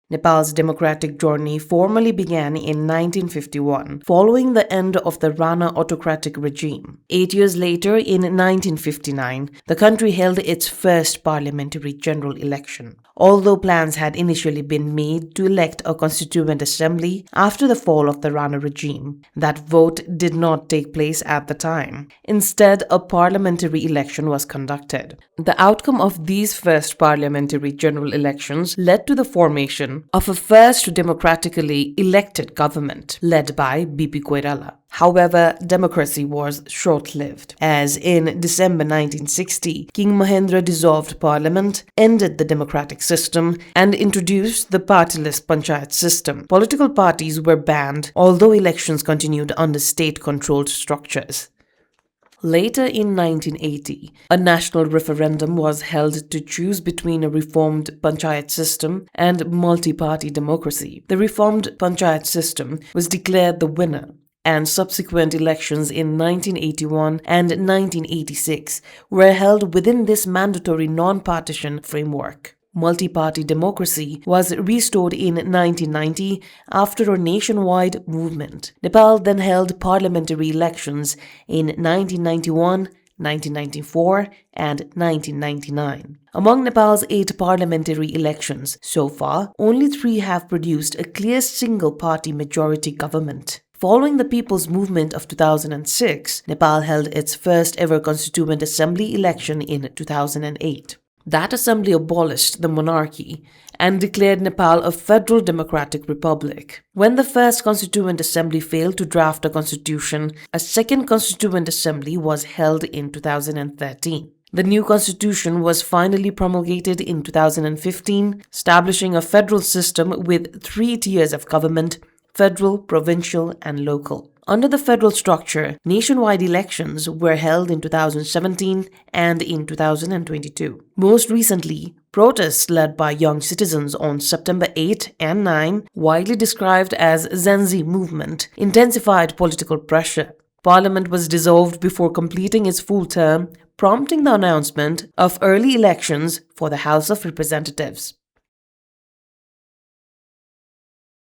Nepal's democratic journey formally began in 1951, following the end of the Rana autocratic regime. 8 years later, in 1959, the country held its first parliamentary general election. Although plans had initially been made to elect a constituent assembly after the fall of the Rana regime, that vote did not take place at the time. Instead, a parliamentary election was conducted. The outcome of these first parliamentary general elections led to the formation of a first democratically elected government led by B.P. Koirala. However, democracy was short-lived, as in December 1960, King Mahendra dissolved parliament, ended the democratic system, and introduced the partyless panchayat system. Political parties were banned, although elections continued under state-controlled structures. Later in 1980, a national referendum was held to choose between a reformed panchayat system and multi-party democracy. The reformed panchayat system was declared the winner, and subsequent elections in 1981 and 1986 were held within this mandatory non-partition framework. Multi-party democracy was restored in 1990 after a nationwide movement. Nepal then held parliamentary elections in 1991, 1994, and 1999. Among Nepal's 8 parliamentary elections so far, only 3 have produced a clear single-party majority government. Following the People's Movement of 2006, Nepal held its first ever Constituent Assembly election in 2008. That assembly abolished the monarchy and declared Nepal a federal democratic republic. When the first Constituent Assembly failed to draft a constitution, a second Constituent Assembly was held in 2013. The new constitution was finally promulgated in 2015, establishing a federal system with 3 tiers of government: federal, provincial, and local. Under the federal structure, nationwide elections were held in 2017 and in 2022. Most recently, protests led by young citizens on September 8 and 9, widely described as Gen Z movement, intensified political pressure. Parliament was dissolved before completing its full term, prompting the announcement of early elections for the House of Representatives.